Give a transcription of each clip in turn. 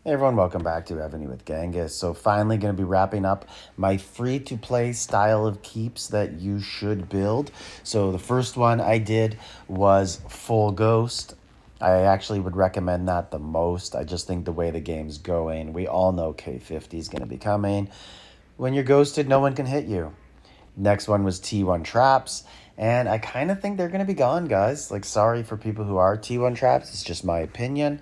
Hey everyone, welcome back to Evony with Genghis. So finally going to be wrapping up my free-to-play style of keeps that you should build. So the first one I did was Full Ghost. I actually would recommend that the most. I just think the way the game's going, we all know K50 is going to be coming. When you're ghosted, no one can hit you. Next one was T1 traps. And I kind of think they're going to be gone, guys. Like, sorry for people who are T1 traps. It's just my opinion.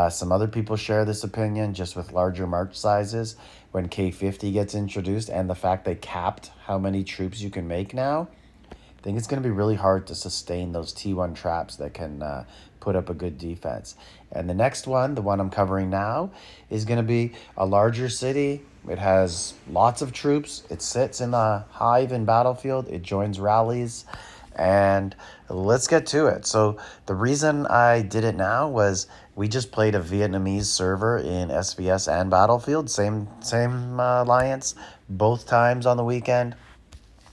Some other people share this opinion just with larger march sizes when K50 gets introduced and the fact they capped how many troops you can make now. I think it's going to be really hard to sustain those T1 traps that can put up a good defense. And the next one, the one I'm covering now, is going to be a larger city. It has lots of troops. It sits in the hive in battlefield. It joins rallies. And let's get to it. So the reason I did it now was we just played a Vietnamese server in SVS and Battlefield. Same alliance, both times on the weekend.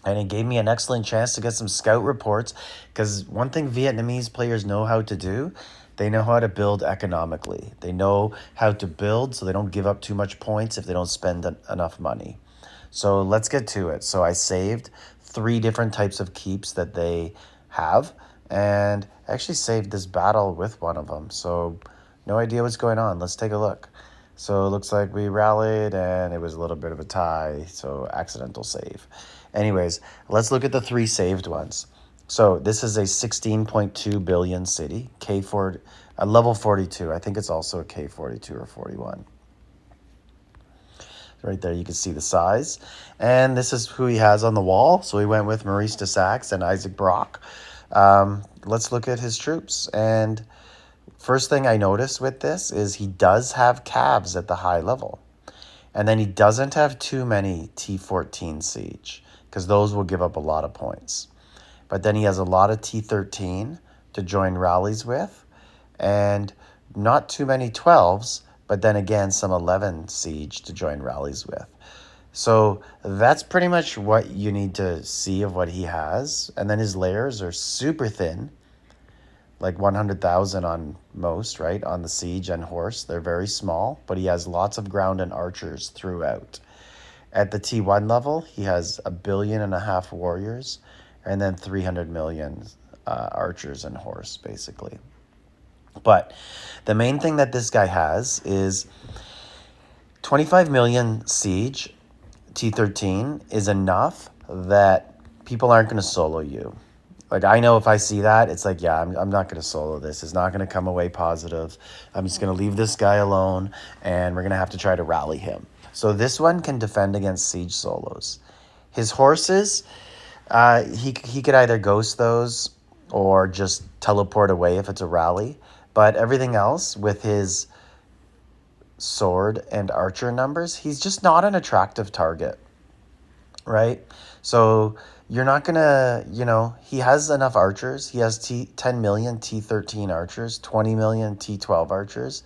And it gave me an excellent chance to get some scout reports because one thing Vietnamese players know how to do, they know how to build economically. They know how to build so they don't give up too much points if they don't spend enough money. So let's get to it. So I saved 3 different types of keeps that they have and actually saved this battle with one of them. So no idea what's going on. Let's take a look. So it looks like we rallied and it was a little bit of a tie, so accidental save. Anyways, let's look at the 3 saved ones. So this is a 16.2 billion city, K4, a level 42. I think it's also a K42 or 41. Right there, you can see the size. And this is who he has on the wall. So we went with Maurice de Saxe and Isaac Brock. Let's look at his troops. And first thing I noticed with this is he does have calves at the high level. And then he doesn't have too many T14 siege because those will give up a lot of points. But then he has a lot of T13 to join rallies with and not too many 12s, but then again some 11 siege to join rallies with. So that's pretty much what you need to see of what he has. And then his layers are super thin, like 100,000 on most, right? On the siege and horse. They're very small, but he has lots of ground and archers throughout. At the T1 level, he has 1.5 billion warriors and then 300 million archers and horse, basically. But the main thing that this guy has is 25 million siege, T13, is enough that people aren't going to solo you. Like, I know if I see that, it's like, yeah, I'm not going to solo this. It's not going to come away positive. I'm just going to leave this guy alone, and we're going to have to try to rally him. So this one can defend against siege solos. His horses, he could either ghost those or just teleport away if it's a rally. But everything else with his sword and archer numbers, he's just not an attractive target, right? So you're not going to, he has enough archers. He has 10 million T13 archers, 20 million T12 archers.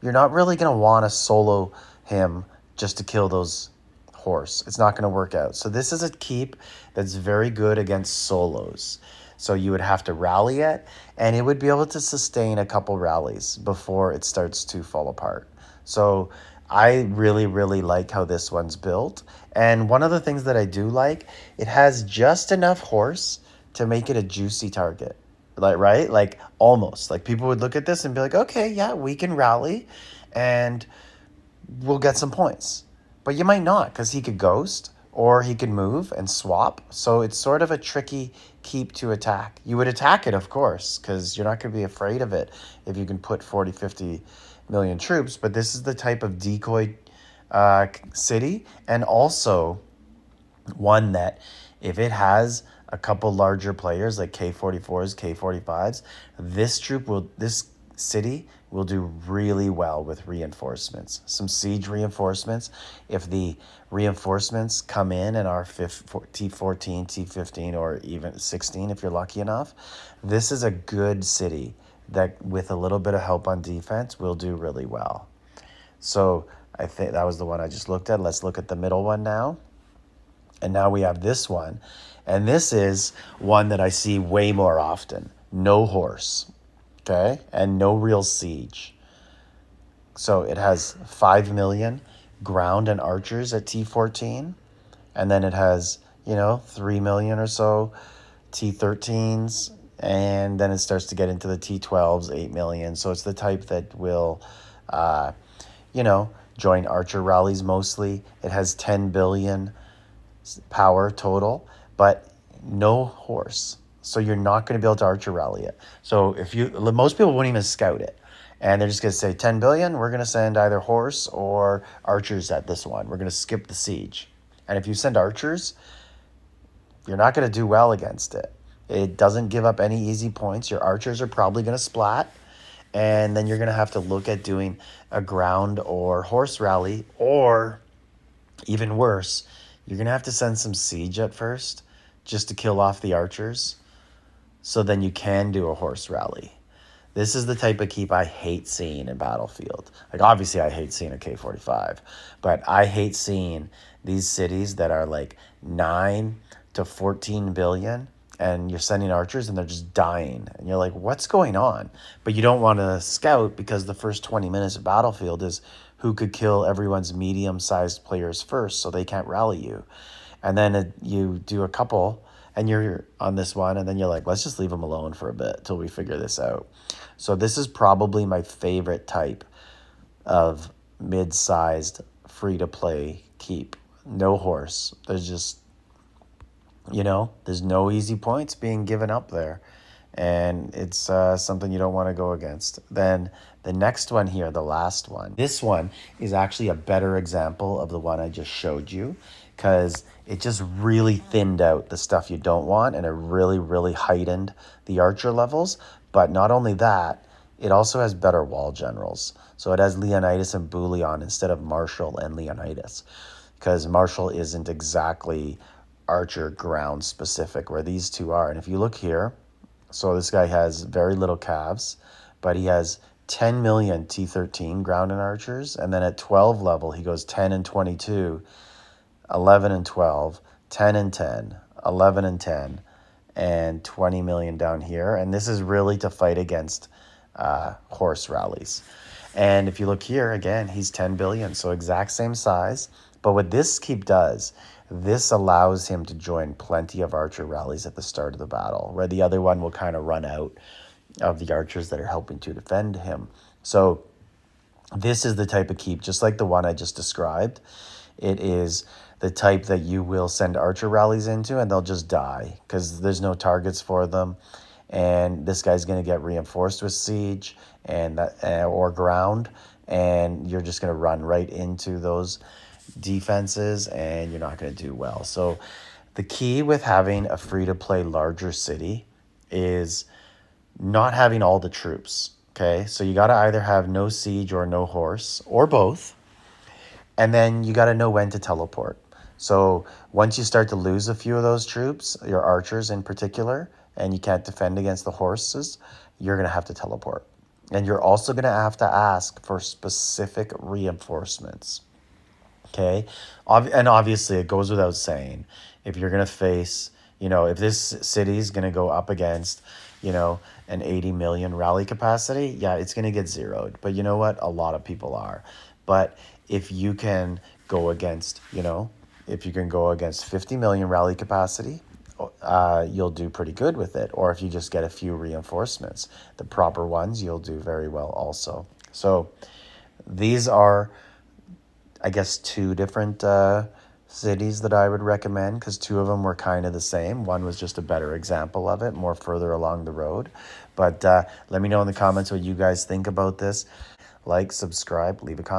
You're not really going to want to solo him just to kill those horse. It's not going to work out. So this is a keep that's very good against solos. So you would have to rally it, and it would be able to sustain a couple rallies before it starts to fall apart. So I really, really like how this one's built. And one of the things that I do like, it has just enough horse to make it a juicy target. Like, right? Like, almost. Like, people would look at this and be like, okay, yeah, we can rally and we'll get some points. But you might not, because he could ghost or he could move and swap. So it's sort of a tricky keep to attack. You would attack it, of course, because you're not going to be afraid of it if you can put 40, 50 million troops. But this is the type of decoy city, and also one that if it has a couple larger players like K44s, K45s, this city will do really well with reinforcements. Some siege reinforcements. If the reinforcements come in and are T14, T15, or even 16 if you're lucky enough, this is a good city that with a little bit of help on defense will do really well. So I think that was the one I just looked at. Let's look at the middle one now. And now we have this one. And this is one that I see way more often. No horse, okay? And no real siege. So it has 5 million ground and archers at T14. And then it has, 3 million or so T13s. And then it starts to get into the T12s, 8 million. So it's the type that will, uh, join archer rallies mostly. It has 10 billion power total, but no horse. So you're not going to be able to archer rally it. So most people won't even scout it. And they're just going to say 10 billion, we're going to send either horse or archers at this one. We're going to skip the siege. And if you send archers, you're not going to do well against it. It doesn't give up any easy points. Your archers are probably going to splat. And then you're going to have to look at doing a ground or horse rally, or even worse, you're going to have to send some siege at first just to kill off the archers. So then you can do a horse rally. This is the type of keep I hate seeing in Battlefield. Like, obviously, I hate seeing a K45, but I hate seeing these cities that are like 9 to 14 billion, and you're sending archers and they're just dying. And you're like, what's going on? But you don't want to scout because the first 20 minutes of Battlefield is who could kill everyone's medium-sized players first so they can't rally you. And then you do a couple and you're on this one, and then you're like, let's just leave them alone for a bit till we figure this out. So this is probably my favorite type of mid-sized free-to-play keep. No horse. There's just, there's no easy points being given up there. And it's something you don't want to go against. Then the next one here, the last one. This one is actually a better example of the one I just showed you, because it just really thinned out the stuff you don't want, and it really, really heightened the archer levels. But not only that, it also has better wall generals. So it has Leonidas and Bouillon instead of Marshall and Leonidas, because Marshall isn't exactly archer ground specific where these two are. And if you look here, so this guy has very little calves, but he has 10 million T13 ground and archers. And then at 12 level, he goes 10 and 22, 11 and 12, 10 and 10, 11 and 10, and 20 million down here. And this is really to fight against horse rallies. And if you look here, again, he's 10 billion, so exact same size. But what this keep does, this allows him to join plenty of archer rallies at the start of the battle, where the other one will kind of run out of the archers that are helping to defend him. So this is the type of keep, just like the one I just described. It is the type that you will send archer rallies into and they'll just die because there's no targets for them. And this guy's going to get reinforced with siege and or ground, and you're just going to run right into those defenses and you're not going to do well. So the key with having a free-to-play larger city is not having all the troops, okay? So you got to either have no siege or no horse, or both. And then you got to know when to teleport. So once you start to lose a few of those troops, your archers in particular, and you can't defend against the horses, you're going to have to teleport. And you're also going to have to ask for specific reinforcements. Okay? And obviously, it goes without saying, if you're going to face, if this city is going to go up against, an 80 million rally capacity, yeah, it's going to get zeroed. But you know what? A lot of people are. But if you can go against, if you can go against 50 million rally capacity, you'll do pretty good with it. Or if you just get a few reinforcements, the proper ones, you'll do very well also. So these are, I guess, two different cities that I would recommend, because two of them were kind of the same. One was just a better example of it, more further along the road. But let me know in the comments what you guys think about this. Like, subscribe, leave a comment.